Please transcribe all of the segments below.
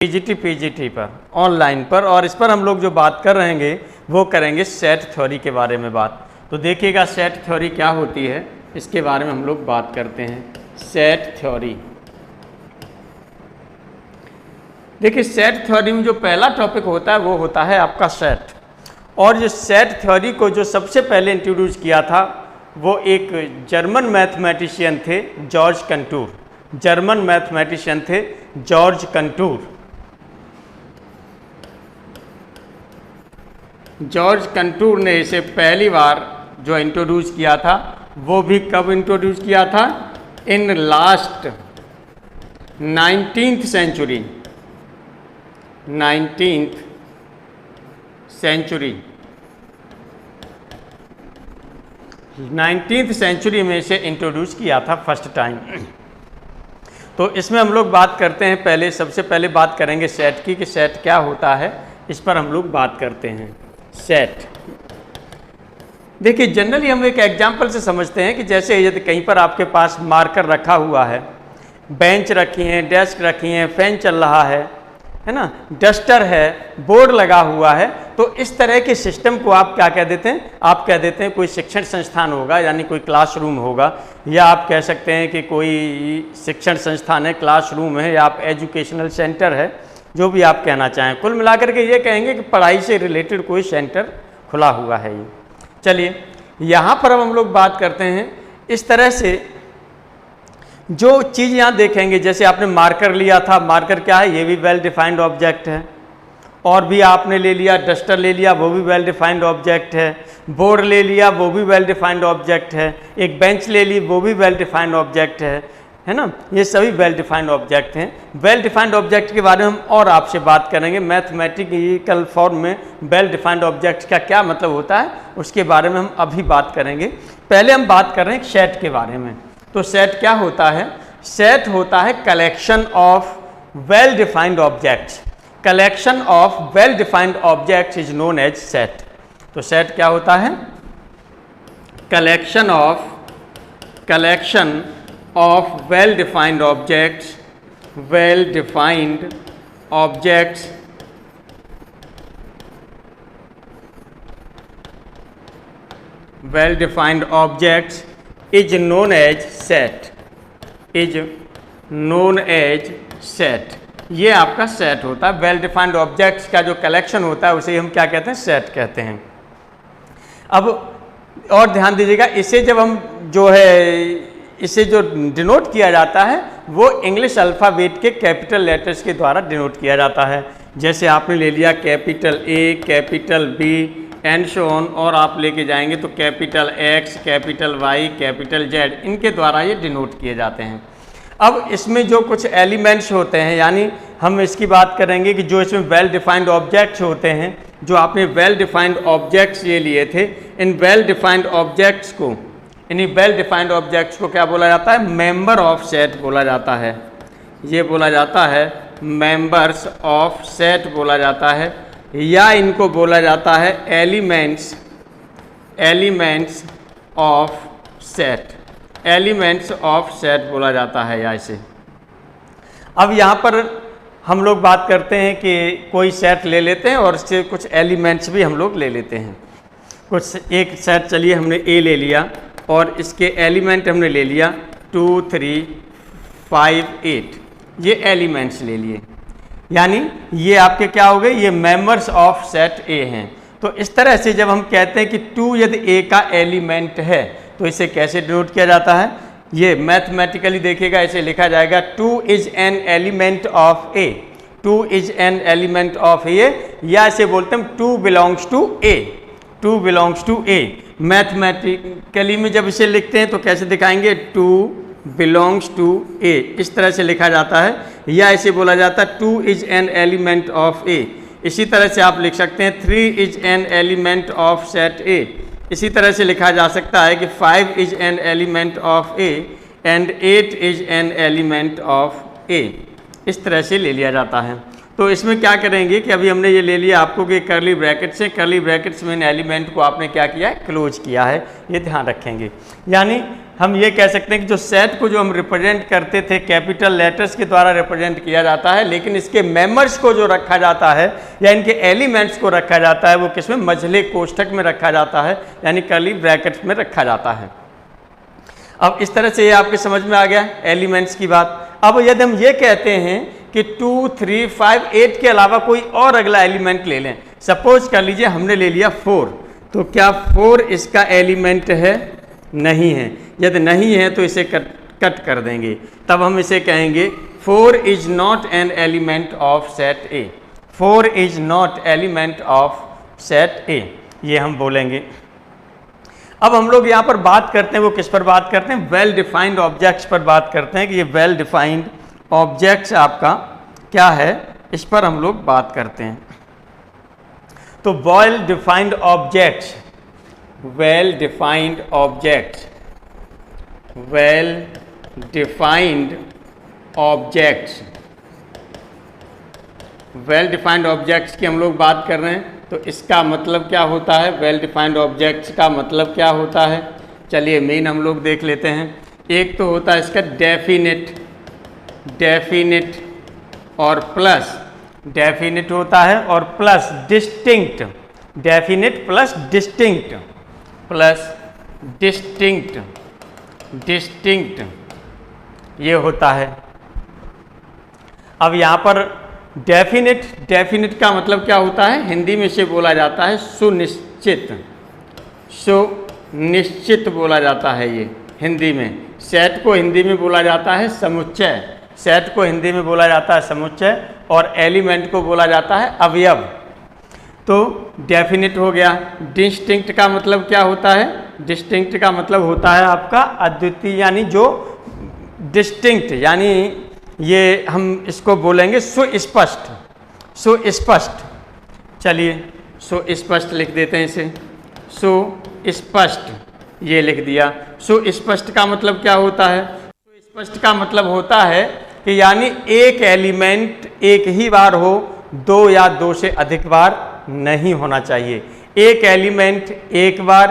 PGT पर online पर, और इस पर हम लोग जो बात कर रहेंगे वो करेंगे सेट थ्योरी के बारे में बात। तो देखिएगा सेट थ्योरी क्या होती है, इसके बारे में हम लोग बात करते हैं। सेट थ्योरी, देखिए सेट थ्योरी में जो पहला टॉपिक होता है वो होता है आपका सेट। और जो सेट थ्योरी को जो सबसे पहले इंट्रोड्यूस किया था वो एक जर्मन मैथमेटिशियन थे, जॉर्ज कंटूर। जर्मन मैथमेटिशियन थे जॉर्ज कंटूर। जॉर्ज कंटूर ने इसे पहली बार जो इंट्रोड्यूस किया था वो भी कब इंट्रोड्यूस किया था? In last 19th century. 19th century 19th century में इसे इंट्रोड्यूस किया था फर्स्ट टाइम। तो इसमें हम लोग बात करते हैं, पहले सबसे पहले बात करेंगे सेट की, कि सेट क्या होता है, इस पर हम लोग बात करते हैं। सेट देखिए जनरली हम एक एग्जांपल से समझते हैं कि जैसे यदि कहीं पर आपके पास मार्कर रखा हुआ है, बेंच रखी है, डेस्क रखी है, फैन चल रहा है ना, डस्टर है, बोर्ड लगा हुआ है, तो इस तरह के सिस्टम को आप क्या कह देते हैं? आप कह देते हैं कोई शिक्षण संस्थान होगा, यानी कोई क्लासरूम होगा, या आप कह सकते हैं कि कोई शिक्षण संस्थान है, क्लासरूम है, या आप एजुकेशनल सेंटर है, जो भी आप कहना चाहें। कुल मिलाकर के ये कहेंगे कि पढ़ाई से रिलेटेड कोई सेंटर खुला हुआ है ये। चलिए यहाँ पर अब हम लोग बात करते हैं इस तरह से जो चीज़ यहाँ देखेंगे, जैसे आपने मार्कर लिया था, मार्कर क्या है? ये भी वेल डिफाइंड ऑब्जेक्ट है। और भी आपने ले लिया, डस्टर ले लिया, वो भी वेल डिफाइंड ऑब्जेक्ट है। बोर्ड ले लिया, वो भी वेल डिफाइंड ऑब्जेक्ट है। एक बेंच ले ली, वो भी वेल डिफाइंड ऑब्जेक्ट है ना। ये सभी वेल डिफाइंड ऑब्जेक्ट हैं। वेल डिफाइंड ऑब्जेक्ट के बारे में हम और आपसे बात करेंगे। मैथमेटिकल फॉर्म में वेल डिफाइंड ऑब्जेक्ट का क्या मतलब होता है उसके बारे में हम अभी बात करेंगे। पहले हम बात कर रहे हैं सेट के बारे में। तो सेट क्या होता है? सेट होता है collection of well defined objects. Collection of well defined objects is known as set. तो सेट क्या होता है? Collection of well defined objects, well defined objects well defined objects is known as set. Is known as set. ये आपका set होता है। Well defined objects का जो कलेक्शन होता है उसे हम क्या कहते हैं? सेट कहते हैं। अब और ध्यान दीजिएगा, इसे जब हम जो है इसे जो डिनोट किया जाता है वो इंग्लिश अल्फ़ाबेट के कैपिटल लेटर्स के द्वारा डिनोट किया जाता है। जैसे आपने ले लिया capital A, capital B and so on, और आप लेके जाएंगे तो capital X, capital Y, capital Z, इनके द्वारा ये डिनोट किए जाते हैं। अब इसमें जो कुछ एलिमेंट्स होते हैं, यानी हम इसकी बात करेंगे कि जो इसमें वेल डिफाइंड ऑब्जेक्ट्स होते हैं, जो आपने वेल डिफाइंड ऑब्जेक्ट्स ये लिए थे, इन वेल डिफाइंड ऑब्जेक्ट्स को, इन्हीं वेल डिफाइंड ऑब्जेक्ट्स को क्या बोला जाता है? मेंबर ऑफ सेट बोला जाता है। ये बोला जाता है मेंबर्स ऑफ सेट बोला जाता है, या इनको बोला जाता है elements of set. Elements of set बोला जाता है या इसे। अब यहाँ पर हम लोग बात करते हैं कि कोई सेट ले लेते हैं और इससे कुछ एलिमेंट्स भी हम लोग ले लेते हैं। कुछ एक सेट, चलिए हमने ए ले लिया और इसके एलिमेंट हमने ले लिया 2, 3, 5, 8, ये एलिमेंट्स ले लिए, यानी ये आपके क्या हो गए? ये मेंबर्स ऑफ सेट ए हैं। तो इस तरह से जब हम कहते हैं कि 2 यदि ए का एलिमेंट है तो इसे कैसे डिनोट किया जाता है? ये मैथमेटिकली देखिएगा, इसे लिखा जाएगा 2 is an element of A. 2 is an element of A, या इसे बोलते हैं 2 belongs to A. 2 belongs to A. Mathematically में जब इसे लिखते हैं तो कैसे दिखाएंगे? 2 बिलोंग्स टू ए, इस तरह से लिखा जाता है, या इसे बोला जाता है 2 is an element of A. इसी तरह से आप लिख सकते हैं 3 is an element of set A. इसी तरह से लिखा जा सकता है कि 5 is an element of A and 8 is an element of A. इस तरह से ले लिया जाता है। तो इसमें क्या करेंगे कि अभी हमने ये ले लिया आपको कि कर्ली ब्रैकेट से, कर्ली ब्रैकेट्स में इन एलिमेंट को आपने क्या किया है? क्लोज किया है। ये ध्यान रखेंगे। यानी हम ये कह सकते हैं कि जो सेट को जो हम रिप्रेजेंट करते थे कैपिटल लेटर्स के द्वारा रिप्रेजेंट किया जाता है, लेकिन इसके मेंबर्स को जो रखा जाता है या इनके एलिमेंट्स को रखा जाता है वो किसमें, मझले कोष्ठक में रखा जाता है, यानी कर्ली ब्रैकेट्स में रखा जाता है। अब इस तरह से ये आपके समझ में आ गया एलिमेंट्स की बात। अब यदि हम ये कहते हैं कि 2, 3, 5, 8 के अलावा कोई और अगला एलिमेंट ले लें, सपोज कर लीजिए हमने ले लिया 4, तो क्या 4 इसका एलिमेंट है? नहीं है। यदि नहीं है तो इसे कट कर देंगे, तब हम इसे कहेंगे 4 is not an element of set A. 4 is not element of set ए, ये हम बोलेंगे। अब हम लोग यहाँ पर बात करते हैं, वो किस पर बात करते हैं, वेल डिफाइंड ऑब्जेक्ट्स पर बात करते हैं कि ये वेल डिफाइंड ऑब्जेक्ट्स आपका क्या है, इस पर हम लोग बात करते हैं। तो well defined objects, well defined objects, well defined objects, well defined objects की हम लोग बात कर रहे हैं। तो इसका मतलब क्या होता है, वेल डिफाइंड ऑब्जेक्ट्स का मतलब क्या होता है, चलिए मेन हम लोग देख लेते हैं। एक तो होता है इसका डेफिनिट, डेफिनिट और प्लस, डेफिनिट होता है और plus distinct, definite plus distinct, plus distinct, distinct ये होता है। अब यहाँ पर डेफिनिट, डेफिनिट का मतलब क्या होता है, हिंदी में से बोला जाता है सुनिश्चित, सुनिश्चित बोला जाता है ये हिंदी में। सेट को हिंदी में बोला जाता है समुच्चय, सेट को हिंदी में बोला जाता है समुच्चय, और एलिमेंट को बोला जाता है अवयव। तो डेफिनिट हो गया। डिस्टिंक्ट का मतलब क्या होता है, डिस्टिंक्ट का मतलब होता है आपका अद्वितीय, यानी जो डिस्टिंक्ट, यानी ये हम इसको बोलेंगे सुस्पष्ट, सुस्पष्ट। चलिए सुस्पष्ट लिख देते हैं इसे, सुस्पष्ट ये लिख दिया। सुस्पष्ट का मतलब क्या होता है, सुस्पष्ट का मतलब होता है कि यानी एक एलिमेंट एक ही बार हो, 2 या 2 से अधिक बार नहीं होना चाहिए। एक एलिमेंट एक बार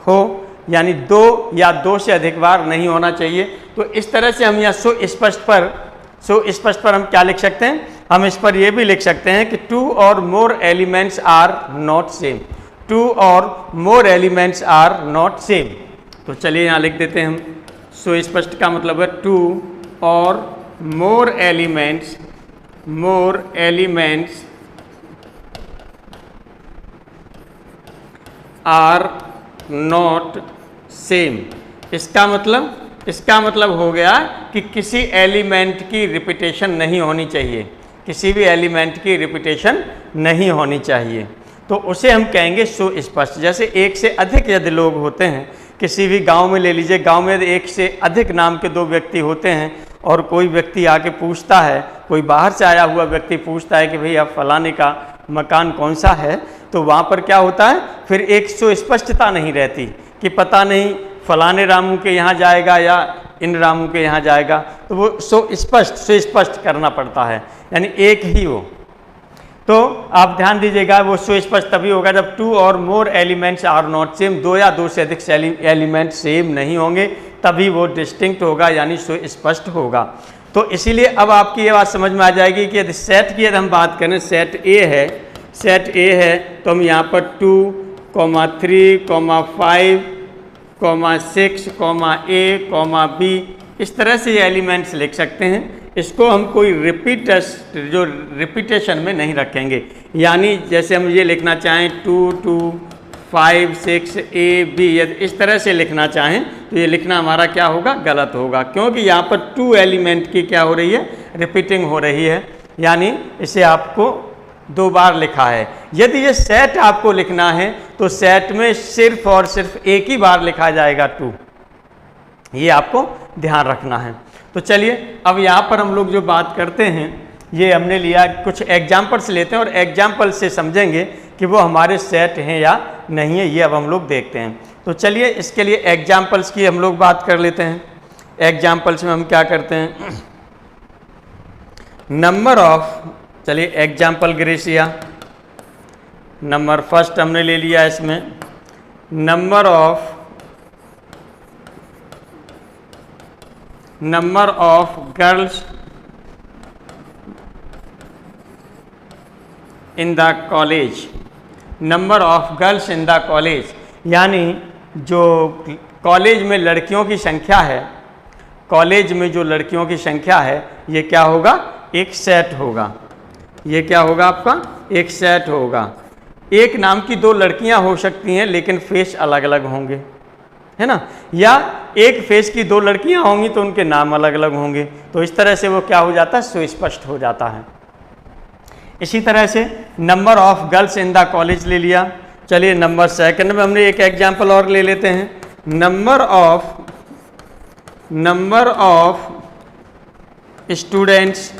हो यानी 2 या 2 से अधिक बार नहीं होना चाहिए। तो इस तरह से हम यहाँ सुस्पष्ट पर हम क्या लिख सकते हैं, हम इस पर ये भी लिख सकते हैं कि 2 or more elements are not same, 2 or more elements are not same। तो चलिए यहाँ लिख देते हैं हम, सुस्पष्ट का मतलब है 2 or more elements, more elements are not same। इसका मतलब हो गया कि किसी एलिमेंट की रिपीटेशन नहीं होनी चाहिए, किसी भी एलिमेंट की रिपीटेशन नहीं होनी चाहिए। तो उसे हम कहेंगे सुस्पष्ट। जैसे एक से अधिक यदि लोग होते हैं, किसी भी गांव में ले लीजिए, गांव में एक से अधिक नाम के 2 व्यक्ति होते हैं और कोई व्यक्ति आके पूछता है, कोई बाहर से आया हुआ व्यक्ति पूछता है कि भाई अब फलाने का मकान कौन सा है, तो वहाँ पर क्या होता है, फिर एक सुस्पष्टता नहीं रहती कि पता नहीं फलाने रामू के यहाँ जाएगा या इन रामू के यहाँ जाएगा। तो वो सुस्पष्ट करना पड़ता है, यानी एक ही हो। तो आप ध्यान दीजिएगा, वो सुस्पष्ट तभी होगा जब 2 or more elements are not same, 2 या 2 से अधिक एलिमेंट सेम नहीं होंगे, तभी वो डिस्टिंक्ट होगा यानी सुस्पष्ट होगा। तो इसीलिए अब आपकी ये बात समझ में आ जाएगी कि यदि सेट की यदि हम बात करें, सेट ए है, सेट ए है, तो हम यहाँ पर 2, 3, 5, 6, A, B इस तरह से ये एलिमेंट्स लिख सकते हैं। इसको हम कोई रिपीटेशन में नहीं रखेंगे, यानी जैसे हम ये लिखना चाहें 2, 2, 5, 6, A, B, यदि इस तरह से लिखना चाहें तो ये लिखना हमारा क्या होगा, गलत होगा, क्योंकि यहाँ पर 2 एलिमेंट की क्या हो रही है, रिपीटिंग हो रही है, यानी इसे आपको 2 बार लिखा है। यदि ये सेट आपको लिखना है तो सेट में सिर्फ और सिर्फ एक ही बार लिखा जाएगा 2, ये आपको ध्यान रखना है। तो चलिए अब यहाँ पर हम लोग जो बात करते हैं, ये हमने लिया, कुछ एग्जाम्पल्स लेते हैं और एग्जाम्पल से समझेंगे कि वो हमारे सेट हैं या नहीं है, ये अब हम लोग देखते हैं। तो चलिए इसके लिए एग्जाम्पल्स की हम लोग बात कर लेते हैं। एग्जाम्पल्स में हम क्या करते हैं, नंबर ऑफ, चलिए एग्जाम्पल ग्रेसिया, नंबर फर्स्ट हमने ले लिया, इसमें number of number of girls in the college, number of girls in the college, यानी जो कॉलेज में लड़कियों की संख्या है, कॉलेज में जो लड़कियों की संख्या है, ये क्या होगा, एक सेट होगा। ये क्या होगा आपका, एक सेट होगा। एक नाम की दो लड़कियां हो सकती हैं लेकिन फेस अलग अलग होंगे, है ना, या एक फेस की दो लड़कियां होंगी तो उनके नाम अलग अलग होंगे। तो इस तरह से वो क्या हो जाता है, सुस्पष्ट हो जाता है। इसी तरह से number of girls in the college ले लिया। चलिए नंबर सेकंड में हमने एक एग्जाम्पल और ले लेते हैं। Number of students,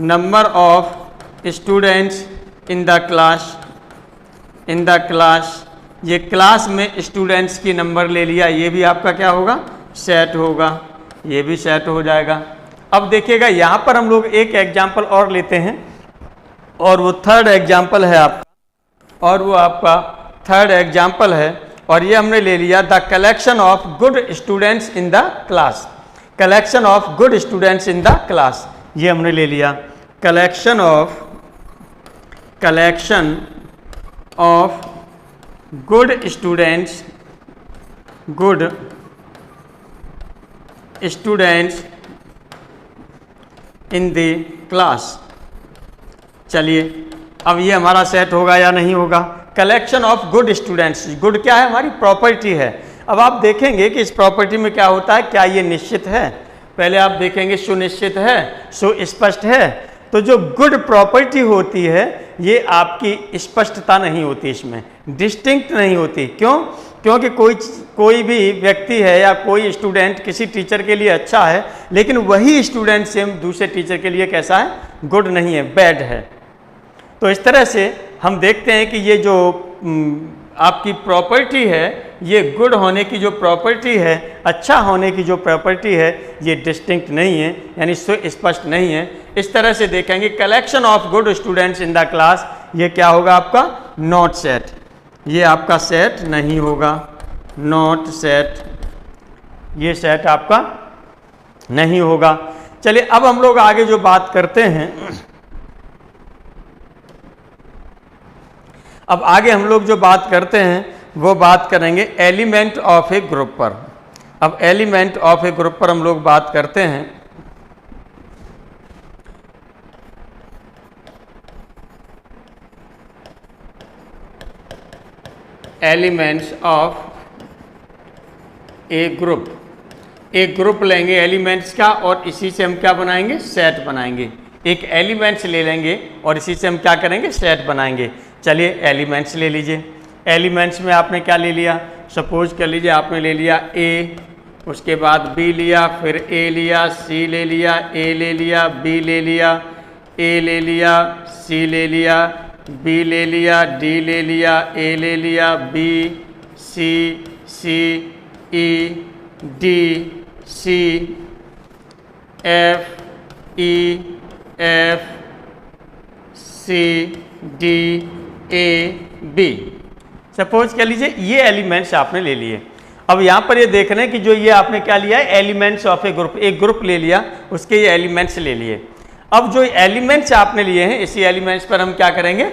number of students in the class, ये क्लास में स्टूडेंट्स की नंबर ले लिया, ये भी आपका क्या होगा, सेट होगा, ये भी सेट हो जाएगा। अब देखिएगा यहाँ पर हम लोग एक एग्जाम्पल और लेते हैं और वो थर्ड एग्जाम्पल है आपका, और वो आपका थर्ड एग्जाम्पल है, और ये हमने ले लिया the collection of good students in the class, collection of good students in the class, ये हमने ले लिया। Collection of good students in the class. चलिए अब ये हमारा सेट होगा या नहीं होगा। Collection of good students, good क्या है, हमारी प्रॉपर्टी है। अब आप देखेंगे कि इस प्रॉपर्टी में क्या होता है, क्या ये निश्चित है, पहले आप देखेंगे सुनिश्चित है, सुस्पष्ट है। तो जो गुड प्रॉपर्टी होती है ये आपकी स्पष्टता नहीं होती, इसमें डिस्टिंक्ट नहीं होती। क्यों? क्योंकि कोई भी व्यक्ति है या कोई स्टूडेंट किसी टीचर के लिए अच्छा है, लेकिन वही स्टूडेंट सेम दूसरे टीचर के लिए कैसा है, गुड नहीं है, बैड है। तो इस तरह से हम देखते हैं कि ये जो आपकी प्रॉपर्टी है, ये गुड होने की जो प्रॉपर्टी है, अच्छा होने की जो प्रॉपर्टी है, ये डिस्टिंक्ट नहीं है, यानी स्पष्ट नहीं है। इस तरह से देखेंगे collection of good students in the class, ये क्या होगा आपका, नॉट सेट, ये आपका सेट नहीं होगा, नॉट सेट, ये सेट आपका नहीं होगा। चलिए अब हम लोग आगे जो बात करते हैं, अब आगे हम लोग जो बात करते हैं वो बात करेंगे एलिमेंट ऑफ ए ग्रुप पर। अब एलिमेंट ऑफ ए ग्रुप पर हम लोग बात करते हैं। एलिमेंट्स ऑफ ए ग्रुप, एक ग्रुप लेंगे एलिमेंट्स का और इसी से हम क्या बनाएंगे, सेट बनाएंगे। एक एलिमेंट्स ले लेंगे और इसी से हम क्या करेंगे, सेट बनाएंगे। चलिए एलिमेंट्स ले लीजिए। एलिमेंट्स में आपने क्या ले लिया, सपोज कर लीजिए आपने ले लिया ए, उसके बाद बी लिया, फिर ए लिया, सी ले लिया, ए ले लिया, बी ले लिया, ए ले लिया, सी ले लिया, बी ले लिया, डी ले लिया, ए ले लिया, बी, सी, ई, डी, सी, एफ, ई, एफ, सी, डी, ए, बी। सपोज कर लीजिए ये एलिमेंट्स आपने ले लिए। अब यहाँ पर ये देख रहे हैं कि जो ये आपने क्या लिया है, एलिमेंट्स ऑफ ए ग्रुप, एक ग्रुप ले लिया, उसके ये एलिमेंट्स ले लिए। अब जो एलिमेंट्स आपने लिए हैं, इसी एलिमेंट्स पर हम क्या करेंगे,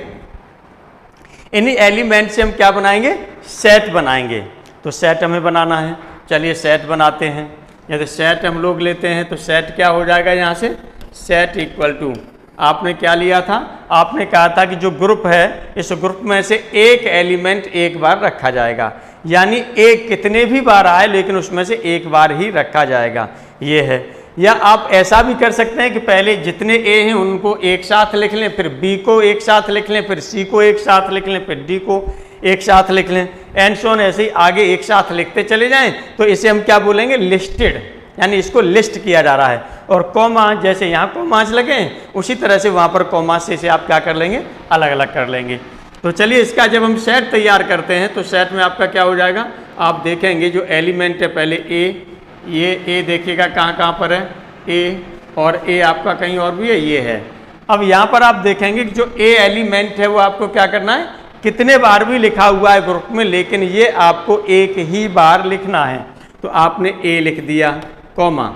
इन्हीं एलिमेंट्स से हम क्या बनाएंगे, सेट बनाएंगे। तो सेट हमें बनाना है, चलिए सेट बनाते हैं। यदि सेट हम लोग लेते हैं तो सेट क्या हो जाएगा, यहाँ से सेट इक्वल टू, आपने क्या लिया था, आपने कहा था कि जो ग्रुप है, इस ग्रुप में से एक एलिमेंट एक बार रखा जाएगा, यानी एक कितने भी बार आए लेकिन उसमें से एक बार ही रखा जाएगा, ये है। या आप ऐसा भी कर सकते हैं कि पहले जितने ए हैं उनको एक साथ लिख लें, फिर बी को एक साथ लिख लें, फिर सी को एक साथ लिख लें, फिर डी को एक साथ लिख लें, एंड सो ऑन, ऐसे ही आगे एक साथ लिखते चले जाएं। तो इसे हम क्या बोलेंगे, लिस्टेड, यानी इसको लिस्ट किया जा रहा है। और कॉमा, जैसे यहाँ कॉमास लगे उसी तरह से वहाँ पर कॉमा से इसे आप क्या कर लेंगे, अलग अलग कर लेंगे। तो चलिए इसका जब हम सेट तैयार करते हैं तो सेट में आपका क्या हो जाएगा, आप देखेंगे जो एलिमेंट है पहले ए, ये ए देखिएगा कहाँ पर है ए, और ए आपका कहीं और भी है, ये है। अब यहाँ पर आप देखेंगे कि जो ए एलिमेंट है वो आपको क्या करना है, कितने बार भी लिखा हुआ है ग्रुप में, लेकिन ये आपको एक ही बार लिखना है। तो आपने ए लिख दिया, कॉमा,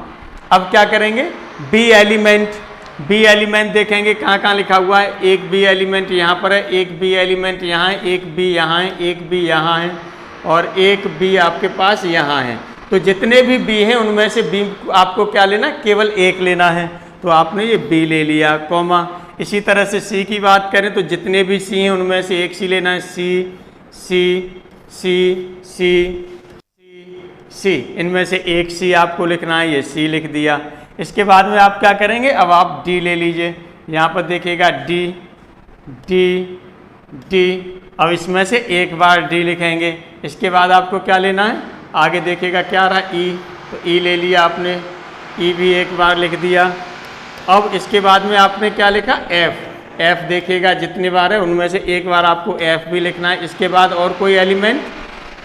अब क्या करेंगे, बी एलिमेंट देखेंगे कहाँ कहाँ लिखा हुआ है। एक बी एलिमेंट यहाँ पर है, एक बी एलिमेंट यहाँ है, एक बी यहाँ है, एक बी यहाँ है और एक बी आपके पास यहाँ है। तो जितने भी बी हैं उनमें से बी आपको क्या लेना, केवल एक लेना है। तो आपने ये बी ले लिया, कॉमा। इसी तरह से सी की बात करें तो जितने भी सी हैं उनमें से एक सी लेना है, सी सी सी सी सी, इनमें से एक सी आपको लिखना है, ये सी लिख दिया। इसके बाद में आप क्या करेंगे, अब आप डी ले लीजिए। यहाँ पर देखिएगा डी डी डी, अब इसमें से एक बार डी लिखेंगे। इसके बाद आपको क्या लेना है, आगे देखिएगा क्या रहा, ई, तो ई ले लिया आपने, ई भी एक बार लिख दिया। अब इसके बाद में आपने क्या लिखा, एफ। एफ देखिएगा जितनी बार है उनमें से एक बार आपको एफ भी लिखना है। इसके बाद और कोई एलिमेंट,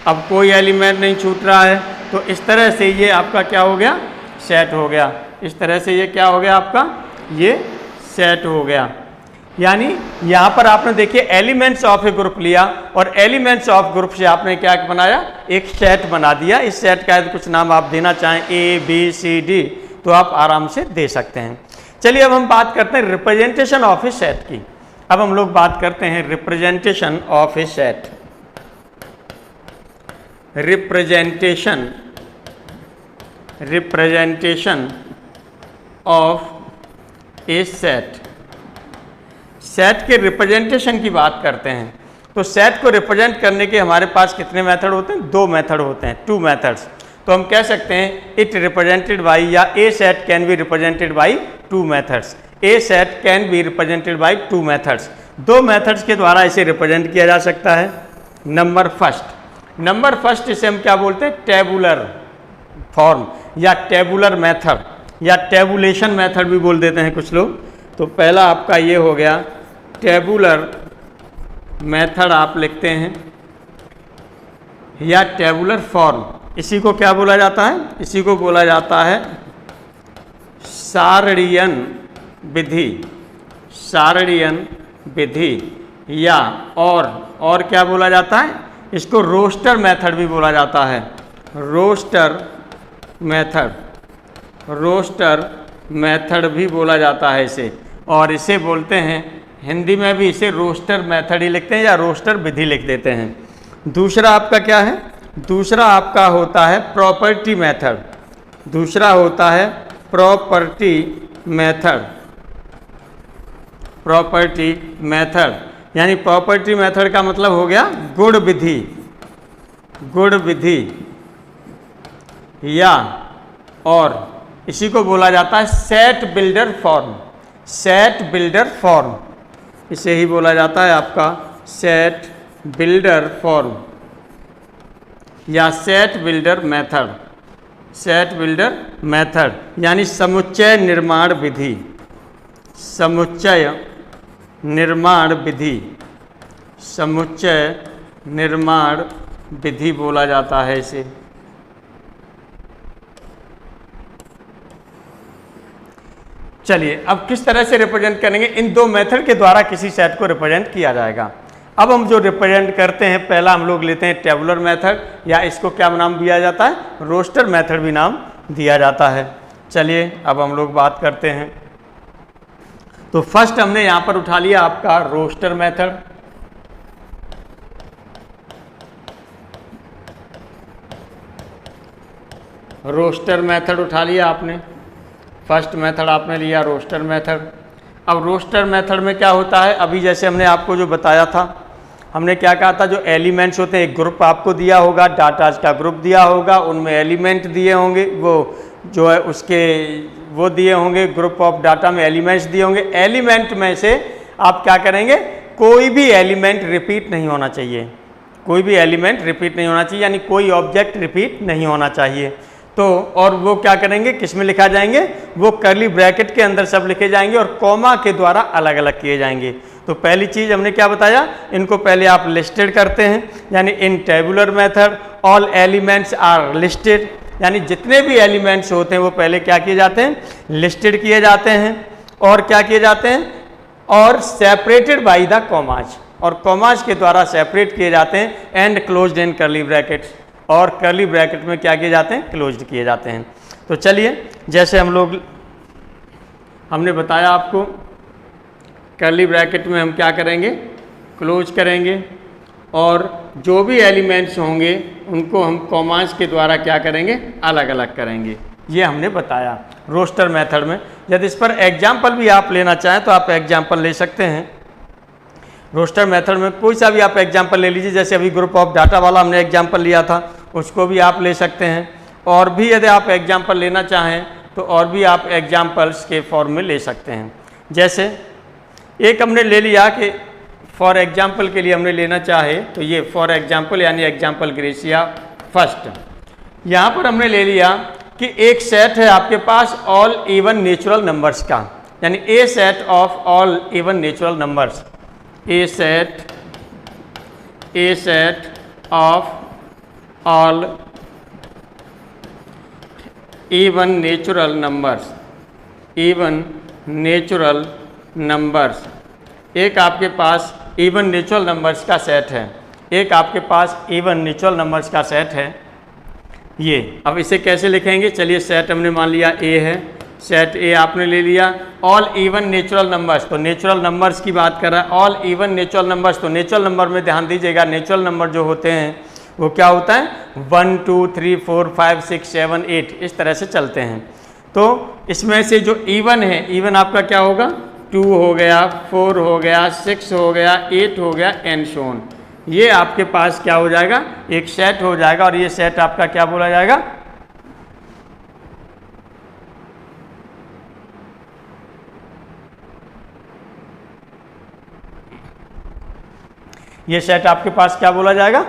अब कोई एलिमेंट नहीं छूट रहा है। तो इस तरह से ये आपका क्या हो गया, सेट हो गया। इस तरह से ये क्या हो गया आपका, ये सेट हो गया। यानी यहाँ पर आपने देखिए एलिमेंट्स ऑफ ए ग्रुप लिया और एलिमेंट्स ऑफ ग्रुप से आपने क्या बनाया, एक सेट बना दिया। इस सेट का कुछ नाम आप देना चाहें, ए बी सी डी, तो आप आराम से दे सकते हैं। चलिए अब हम बात करते हैं रिप्रेजेंटेशन ऑफ ए सेट की। अब हम लोग बात करते हैं representation of a set. Representation of a set. Set के रिप्रेजेंटेशन की बात करते हैं तो सेट को रिप्रेजेंट करने के हमारे पास कितने मेथड होते हैं, दो मेथड होते हैं, टू मेथड्स। तो हम कह सकते हैं इट रिप्रेजेंटेड बाई, या a set can be represented by two methods. A set can be represented by two methods. दो मेथड्स के द्वारा इसे रिप्रेजेंट किया जा सकता है। नंबर फर्स्ट इसे हम क्या बोलते हैं, टेबुलर फॉर्म या टेबुलर मेथड या टेबुलेशन मेथड भी बोल देते हैं कुछ लोग। तो पहला आपका ये हो गया टेबुलर मेथड आप लिखते हैं, या टेबुलर फॉर्म। इसी को क्या बोला जाता है, इसी को बोला जाता है सारणीयन विधि। सारणीयन विधि या और क्या बोला जाता है, इसको रोस्टर मेथड भी बोला जाता है। रोस्टर मेथड भी बोला जाता है इसे, और इसे बोलते हैं हिंदी में भी इसे रोस्टर मेथड ही लिखते हैं या रोस्टर विधि लिख देते हैं। दूसरा आपका क्या है, दूसरा आपका होता है प्रॉपर्टी मेथड। दूसरा होता है प्रॉपर्टी मेथड, यानी प्रॉपर्टी मेथड का मतलब हो गया गुण विधि या, और इसी को बोला जाता है सेट बिल्डर फॉर्म। इसे ही बोला जाता है आपका सेट बिल्डर फॉर्म या सेट बिल्डर मेथड, यानी समुच्चय निर्माण विधि बोला जाता है इसे। चलिए अब किस तरह से रिप्रेजेंट करेंगे, इन दो मेथड के द्वारा किसी सेट को रिप्रेजेंट किया जाएगा। अब हम जो रिप्रेजेंट करते हैं, पहला हम लोग लेते हैं टेबुलर मेथड, या इसको क्या नाम दिया जाता है, रोस्टर मेथड भी नाम दिया जाता है। चलिए अब हम लोग बात करते हैं। तो फर्स्ट हमने यहाँ पर उठा लिया आपका रोस्टर मेथड। रोस्टर मेथड उठा लिया आपने, फर्स्ट मेथड आपने लिया रोस्टर मेथड। अब रोस्टर मेथड में क्या होता है, अभी जैसे हमने आपको जो बताया था, हमने क्या कहा था, जो एलिमेंट्स होते हैं, एक ग्रुप आपको दिया होगा, डाटाज का ग्रुप दिया होगा, उनमें एलिमेंट दिए होंगे, वो जो है उसके वो दिए होंगे, ग्रुप ऑफ डाटा में एलिमेंट्स दिए होंगे। एलिमेंट में से आप क्या करेंगे, कोई भी एलिमेंट रिपीट नहीं होना चाहिए, कोई भी एलिमेंट रिपीट नहीं होना चाहिए, यानी कोई ऑब्जेक्ट रिपीट नहीं होना चाहिए। तो और वो क्या करेंगे, किस में लिखा जाएंगे, वो कर्ली ब्रैकेट के अंदर सब लिखे जाएंगे और कॉमा के द्वारा अलग अलग किए जाएंगे। तो पहली चीज़ हमने क्या बताया, इनको पहले आप लिस्टेड करते हैं, यानी in tabular method all elements are listed, यानी जितने भी एलिमेंट्स होते हैं वो पहले क्या किए जाते हैं, लिस्टेड किए जाते हैं, और क्या किए जाते हैं, और सेपरेटेड बाई द कॉमाज, और कॉमाज के द्वारा सेपरेट किए जाते हैं, and closed in curly brackets, और कर्ली ब्रैकेट में क्या किए जाते हैं, क्लोज्ड किए जाते हैं। तो चलिए, जैसे हमने बताया आपको, कर्ली ब्रैकेट में हम क्या करेंगे, क्लोज करेंगे, और जो भी एलिमेंट्स होंगे उनको हम कॉमास के द्वारा क्या करेंगे, अलग अलग करेंगे। ये हमने बताया रोस्टर मेथड में। यदि इस पर एग्जाम्पल भी आप लेना चाहें तो आप एग्जाम्पल ले सकते हैं। रोस्टर मेथड में कोई सा भी आप एग्जाम्पल ले लीजिए, जैसे अभी ग्रुप ऑफ डाटा वाला हमने एग्जाम्पल लिया था, उसको भी आप ले सकते हैं। और भी यदि आप एग्जाम्पल लेना चाहें तो और भी आप एग्जाम्पल्स के फॉर्म में ले सकते हैं। जैसे एक हमने ले लिया कि फॉर एग्जाम्पल के लिए हमने लेना चाहे तो ये फॉर एग्जाम्पल यानी एग्जाम्पल ग्रेसिया फर्स्ट। यहाँ पर हमने ले लिया कि एक सेट है आपके पास ऑल इवन नेचुरल नंबर्स का, यानी a set of all even natural numbers, a set of all even natural numbers, एक आपके पास इवन नेचुरल नंबर्स का सेट है, एक आपके पास इवन नेचुरल नंबर्स का सेट है ये। अब इसे कैसे लिखेंगे, चलिए सेट हमने मान लिया ए है, सेट ए आपने ले लिया, ऑल इवन नेचुरल नंबर्स, तो नेचुरल नंबर्स की बात कर रहा है, ऑल इवन नेचुरल नंबर्स, तो नेचुरल नंबर में ध्यान दीजिएगा, नेचुरल नंबर जो होते हैं वो क्या होता है, 1 2 3 4 5 6 7 8 इस तरह से चलते हैं। तो इसमें से जो इवन है, इवन आपका क्या होगा, 2 हो गया, 4 हो गया, 6 हो गया, 8 हो गया, एंड सो ऑन। ये आपके पास क्या हो जाएगा, एक सेट हो जाएगा, और ये सेट आपका क्या बोला जाएगा, ये सेट आपके पास क्या बोला जाएगा,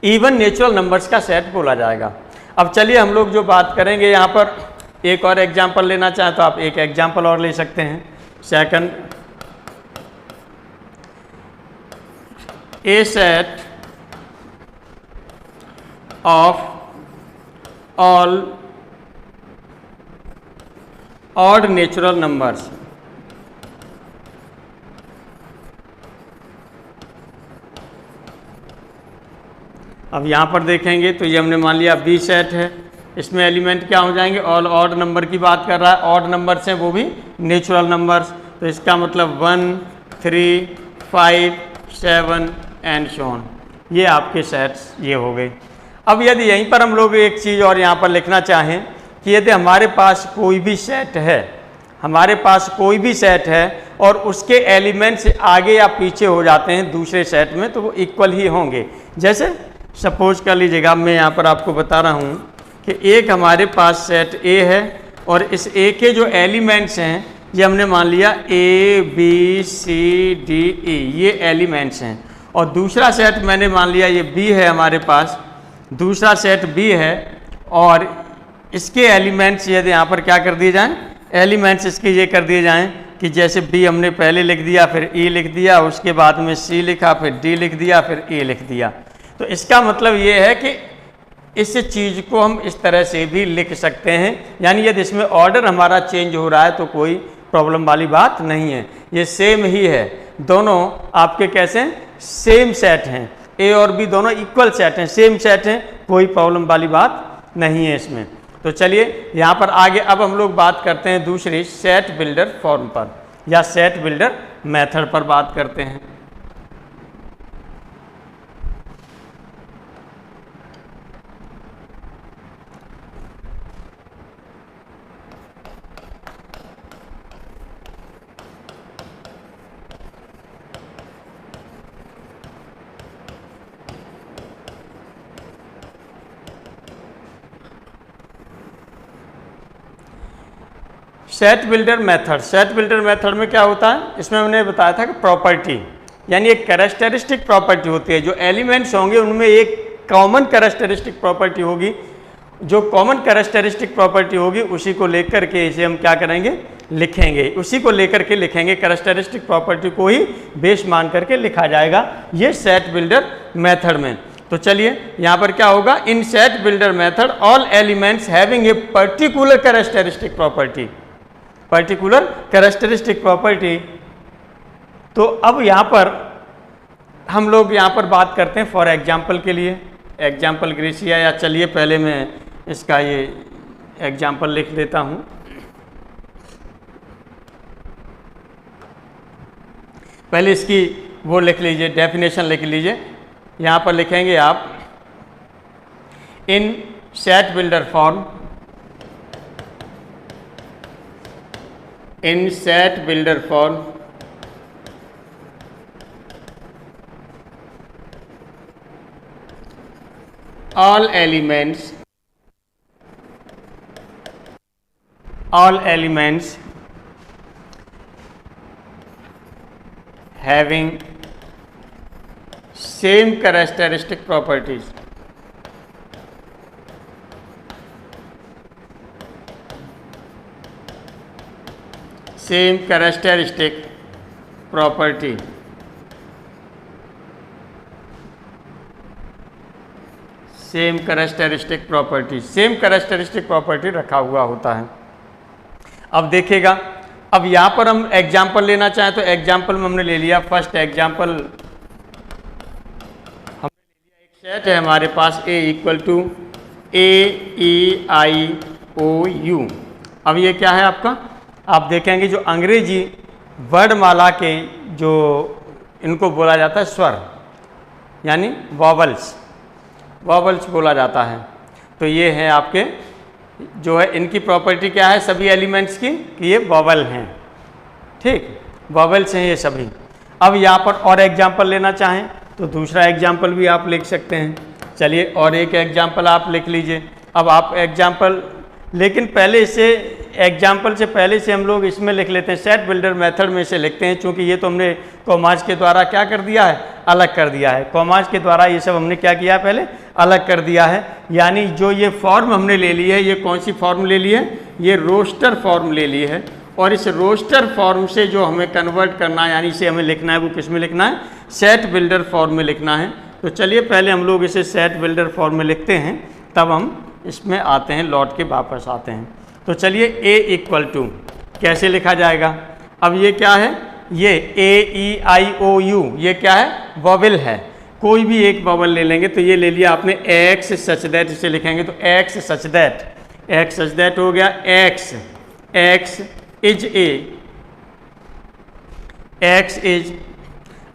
इवन नेचुरल नंबर्स का सेट बोला जाएगा। अब चलिए हम लोग जो बात करेंगे यहाँ पर, एक और एग्जाम्पल लेना चाहें तो आप एक एग्जाम्पल और ले सकते हैं। Second, A set of all odd natural numbers, अब यहाँ पर देखेंगे तो ये हमने मान लिया बी सेट है, इसमें एलिमेंट क्या हो जाएंगे, ऑल ऑड नंबर की बात कर रहा है, ऑड नंबर्स हैं वो भी नेचुरल नंबर्स, तो इसका मतलब 1 3 5 7 एंड सो ऑन, ये आपके सेट्स ये हो गए। अब यदि यहीं पर हम लोग एक चीज़ और यहाँ पर लिखना चाहें कि यदि हमारे पास कोई भी सेट है, हमारे पास कोई भी सेट है और उसके एलिमेंट्स आगे या पीछे हो जाते हैं दूसरे सेट में, तो वो इक्वल ही होंगे। जैसे सपोज कर लीजिएगा, मैं यहाँ पर आपको बता रहा हूँ कि एक हमारे पास सेट ए है और इस ए के जो एलिमेंट्स हैं ये हमने मान लिया A B C D E, ये एलिमेंट्स हैं, और दूसरा सेट मैंने मान लिया ये बी है, हमारे पास दूसरा सेट बी है, और इसके एलिमेंट्स यदि यहाँ पर क्या कर दिए जाएँ, एलिमेंट्स इसके ये कर दिए जाएँ कि जैसे बी हमने पहले लिख दिया, फिर ई लिख दिया, उसके बाद में सी लिखा, फिर डी लिख दिया, फिर ए लिख दिया। तो इसका मतलब ये है कि इस चीज़ को हम इस तरह से भी लिख सकते हैं, यानी यदि इसमें ऑर्डर हमारा चेंज हो रहा है तो कोई प्रॉब्लम वाली बात नहीं है, ये सेम ही है, दोनों आपके कैसे हैं, सेम सेट हैं, ए और बी दोनों इक्वल सेट हैं, सेम सेट हैं, कोई प्रॉब्लम वाली बात नहीं है इसमें। तो चलिए यहाँ पर आगे अब हम लोग बात करते हैं दूसरी सेट बिल्डर फॉर्म पर या सेट बिल्डर मेथड पर बात करते हैं। सेट बिल्डर मेथड में क्या होता है, इसमें हमने बताया था कि प्रॉपर्टी यानी एक कैरेक्टरिस्टिक प्रॉपर्टी होती है, जो एलिमेंट्स होंगे उनमें एक कॉमन कैरेक्टरिस्टिक प्रॉपर्टी होगी, जो कॉमन कैरेक्टरिस्टिक प्रॉपर्टी होगी उसी को लेकर के इसे हम क्या करेंगे, लिखेंगे, उसी को लेकर के लिखेंगे, कैरेक्टरिस्टिक प्रॉपर्टी को ही बेस मान करके लिखा जाएगा ये सेट बिल्डर मेथड में। तो चलिए यहाँ पर क्या होगा, इन set builder method all elements having a particular characteristic property, particular characteristic property. तो अब यहाँ पर हम लोग यहाँ पर बात करते हैं फॉर एग्जाम्पल के लिए, एग्जाम्पल ग्रेसिया, या चलिए पहले मैं इसका ये एग्जाम्पल लिख लेता हूँ। पहले इसकी वो लिख लीजिए, डेफिनेशन लिख लीजिए। यहाँ पर लिखेंगे आप इन सेट बिल्डर फॉर्म, इन set builder form all elements having same characteristic properties, same characteristic property, same characteristic property, same characteristic property रखा हुआ होता है। अब देखिएगा, अब यहाँ पर हम एग्जाम्पल लेना चाहें तो एग्जाम्पल में हमने ले लिया, फर्स्ट एग्जाम्पल हमने ले लिया, एक सेट है हमारे पास A इक्वल टू AEIOU। अब ये क्या है आपका, आप देखेंगे जो अंग्रेजी वर्णमाला के जो इनको बोला जाता है स्वर, यानी वॉवल्स, वॉवल्स बोला जाता है। तो ये है आपके जो है, इनकी प्रॉपर्टी क्या है सभी एलिमेंट्स की, कि ये वॉवल हैं, ठीक, वॉवल्स हैं ये सभी। अब यहाँ पर और एग्जाम्पल लेना चाहें तो दूसरा एग्जाम्पल भी आप लिख सकते हैं। चलिए और एक एग्जाम्पल आप लिख लीजिए। अब आप एग्जाम्पल, लेकिन पहले इसे एग्जाम्पल से पहले से हम लोग इसमें लिख लेते हैं, सेट बिल्डर मेथड में से लिखते हैं, क्योंकि ये तो हमने कॉमाज के द्वारा क्या कर दिया है, अलग कर दिया है। कॉमाज के द्वारा ये सब हमने क्या किया है, पहले अलग कर दिया है। यानी जो ये फॉर्म हमने ले ली है, ये कौन सी फॉर्म ले ली है, ये रोस्टर फॉर्म ले ली है। और इस रोस्टर फॉर्म से जो हमें कन्वर्ट करना है, यानी इसे हमें लिखना है, वो किस में लिखना है, सेट बिल्डर फॉर्म में लिखना है। तो चलिए पहले हम लोग इसे सेट बिल्डर फॉर्म में लिखते हैं, तब हम इसमें आते हैं, लौट के वापस आते हैं। तो चलिए A इक्वल टू कैसे लिखा जाएगा। अब ये क्या है, ये AEIOU, ये क्या है, वॉवल है। कोई भी एक वॉवल ले लेंगे, तो ये ले लिया आपने X सच दैट, इसे लिखेंगे तो X such that, X such that हो गया, X is A, X is,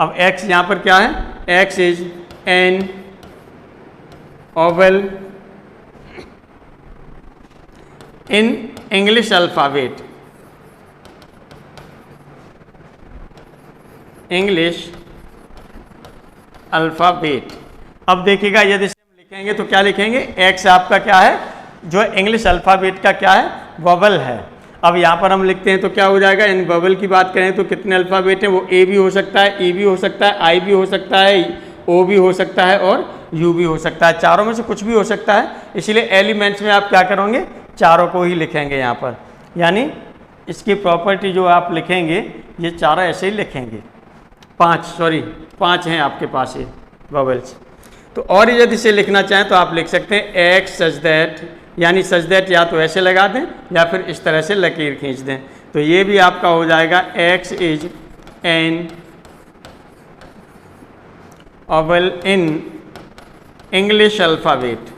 अब X यहाँ पर क्या है, X is an vowel in English alphabet, English alphabet. अब देखिएगा यदि हम लिखेंगे तो क्या लिखेंगे, एक्स आपका क्या है, जो इंग्लिश अल्फ़ाबेट का क्या है, वॉवल है। अब यहाँ पर हम लिखते हैं तो क्या हो जाएगा, इन वॉवल की बात करें तो कितने अल्फ़ाबेट हैं, वो ए भी हो सकता है, ई भी हो सकता है, आई भी हो सकता है, ओ भी हो सकता है और यू भी हो सकता है। चारों में से कुछ भी हो सकता है, इसलिए एलिमेंट्स में आप क्या करोगे, चारों को ही लिखेंगे यहाँ पर। यानी इसकी प्रॉपर्टी जो आप लिखेंगे, ये चारों ऐसे ही लिखेंगे, पाँच हैं आपके पास ये वॉवल्स। तो और यदि इसे लिखना चाहें तो आप लिख सकते हैं एक्स सच दैट, यानी सच दैट या तो ऐसे लगा दें या फिर इस तरह से लकीर खींच दें। तो ये भी आपका हो जाएगा x is an vowel in English alphabet.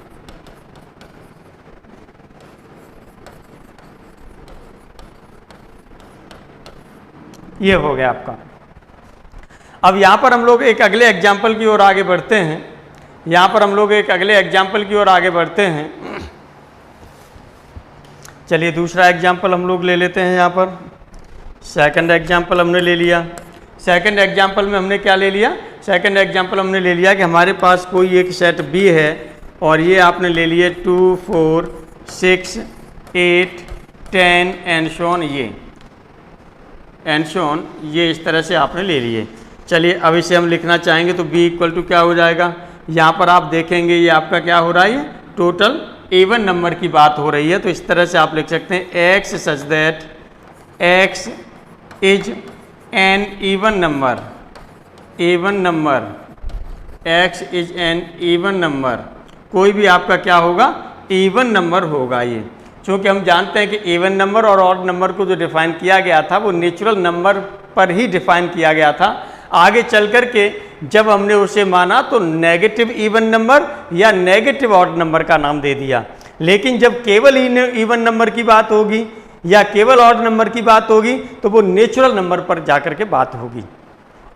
ये हो गया आपका। अब यहाँ पर हम लोग एक अगले एग्जाम्पल की ओर आगे बढ़ते हैं, यहाँ पर हम लोग एक अगले एग्जाम्पल की ओर आगे बढ़ते हैं। चलिए दूसरा एग्जाम्पल हम लोग ले लेते हैं। यहाँ पर सेकंड एग्जाम्पल हमने ले लिया। सेकंड एग्जाम्पल में हमने क्या ले लिया, सेकंड एग्जाम्पल हमने ले लिया कि हमारे पास कोई एक सेट बी है और ये आपने ले लिए 2, 4, 6, 8, 10 एंड शोन, ये एंड शोन, ये इस तरह से आपने ले लिए। चलिए अब इसे हम लिखना चाहेंगे तो b इक्वल टू क्या हो जाएगा, यहाँ पर आप देखेंगे ये आपका क्या हो रहा है, टोटल इवन नंबर की बात हो रही है। तो इस तरह से आप लिख सकते हैं x such that x is an even number, even number, x is an even number. कोई भी आपका क्या होगा, इवन नंबर होगा ये, क्योंकि हम जानते हैं कि इवन नंबर और ऑड नंबर को जो डिफाइन किया गया था वो नेचुरल नंबर पर ही डिफाइन किया गया था। आगे चल कर के जब हमने उसे माना तो नेगेटिव इवन नंबर या नेगेटिव ऑड नंबर का नाम दे दिया। लेकिन जब केवल इवन नंबर की बात होगी या केवल ऑड नंबर की बात होगी तो वो नेचुरल नंबर पर जाकर के बात होगी।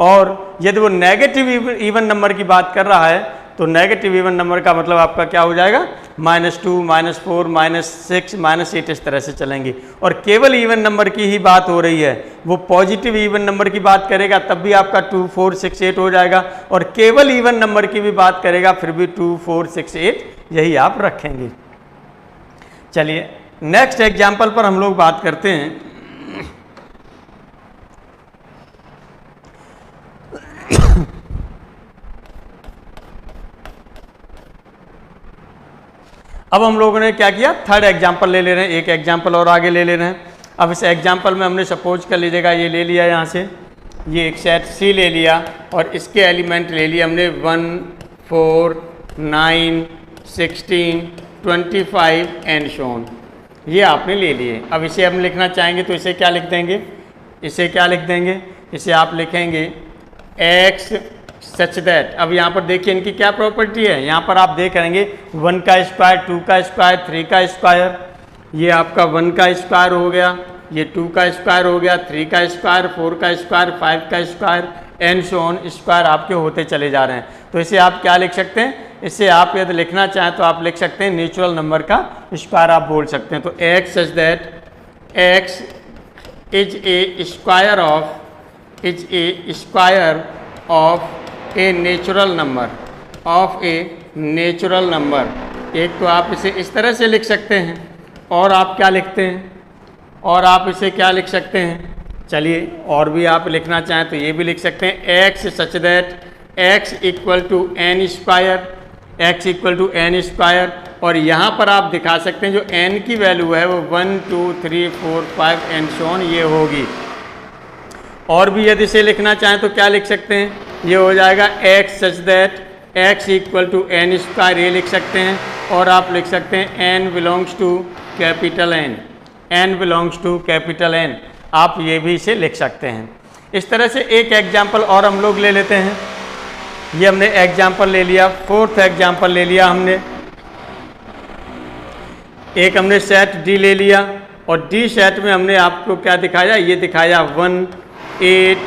और यदि वो नेगेटिव इवन नंबर की बात कर रहा है तो नेगेटिव इवन नंबर का मतलब आपका क्या हो जाएगा, -2, -4, -6, -8 इस तरह से चलेंगे। और केवल इवन नंबर की ही बात हो रही है, वो पॉजिटिव इवन नंबर की बात करेगा तब भी आपका 2, 4, 6, 8 हो जाएगा, और केवल इवन नंबर की भी बात करेगा फिर भी 2, 4, 6, 8 यही आप रखेंगे। चलिए नेक्स्ट एग्जाम्पल पर हम लोग बात करते हैं। अब हम लोगों ने क्या किया, थर्ड एग्जाम्पल ले ले रहे हैं, एक एग्जाम्पल और आगे ले ले रहे हैं। अब इस एग्जाम्पल में हमने सपोज कर लीजिएगा ये ले लिया, यहाँ से ये एक सेट C ले लिया और इसके एलिमेंट ले लिए हमने 1, 4, 9, 16, 25 एंड सो ऑन, ये आपने ले लिए। अब इसे हम लिखना चाहेंगे तो इसे क्या लिख देंगे, इसे क्या लिख देंगे, इसे आप लिखेंगे x सच दैट। अब यहाँ पर देखिए इनकी क्या प्रॉपर्टी है, यहाँ पर आप देख रहेंगे 1 का स्क्वायर, 2 का स्क्वायर, 3 का स्क्वायर, ये आपका 1 का स्क्वायर हो गया, ये 2 का स्क्वायर हो गया, 3 का स्क्वायर, 4 का स्क्वायर, 5 का square and so on, square आपके होते चले जा रहे हैं। तो इसे आप क्या लिख सकते हैं, इसे आप यदि लिखना चाहें तो आप लिख सकते हैं नेचुरल नंबर का स्क्वायर आप बोल सकते हैं। तो x such that x is a square of a natural number, of a natural number. एक तो आप इसे इस तरह से लिख सकते हैं, और आप क्या लिखते हैं, और आप इसे क्या लिख सकते हैं, चलिए और भी आप लिखना चाहें तो ये भी लिख सकते हैं x such that x equal to n square, x equal to n square. और यहाँ पर आप दिखा सकते हैं जो n की वैल्यू है वो 1, 2, 3, 4, 5 एंड सो ऑन ये होगी। और भी यदि इसे लिखना चाहें तो क्या लिख सकते हैं, ये हो जाएगा x such that x equal to n square, ये लिख सकते हैं। और आप लिख सकते हैं n belongs to capital N, n belongs to capital N, आप ये भी इसे लिख सकते हैं। इस तरह से एक एग्जाम्पल और हम लोग ले लेते हैं। ये हमने एग्जाम्पल ले लिया, फोर्थ एग्जाम्पल ले लिया हमने, एक हमने सेट D ले लिया और D सेट में हमने आपको क्या दिखाया, ये दिखाया 1, 8,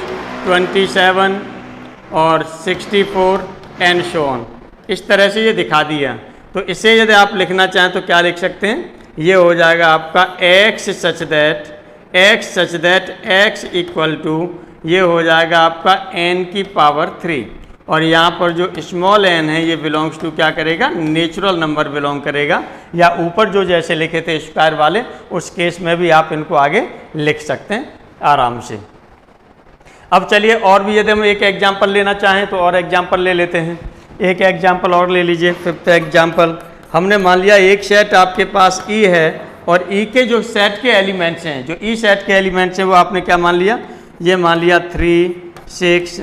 27 और 64 एंड सो ऑन, इस तरह से ये दिखा दिया। तो इसे यदि आप लिखना चाहें तो क्या लिख सकते हैं, ये हो जाएगा आपका x such that x equal to, ये हो जाएगा आपका n की पावर 3। और यहाँ पर जो स्मॉल n है ये बिलोंग्स टू क्या करेगा, नेचुरल नंबर बिलोंग करेगा, या ऊपर जो जैसे लिखे थे स्क्वायर वाले उस केस में भी आप इनको आगे लिख सकते हैं आराम से। अब चलिए और भी यदि हम एक एग्जाम्पल लेना चाहें तो और एग्जाम्पल ले लेते हैं। एक एग्जाम्पल और ले लीजिए, फिफ्थ एग्जाम्पल। हमने मान लिया एक सेट आपके पास E है और E के जो सेट के एलिमेंट्स हैं, जो E सेट के एलिमेंट्स हैं वो आपने क्या मान लिया, ये मान लिया 3, 6,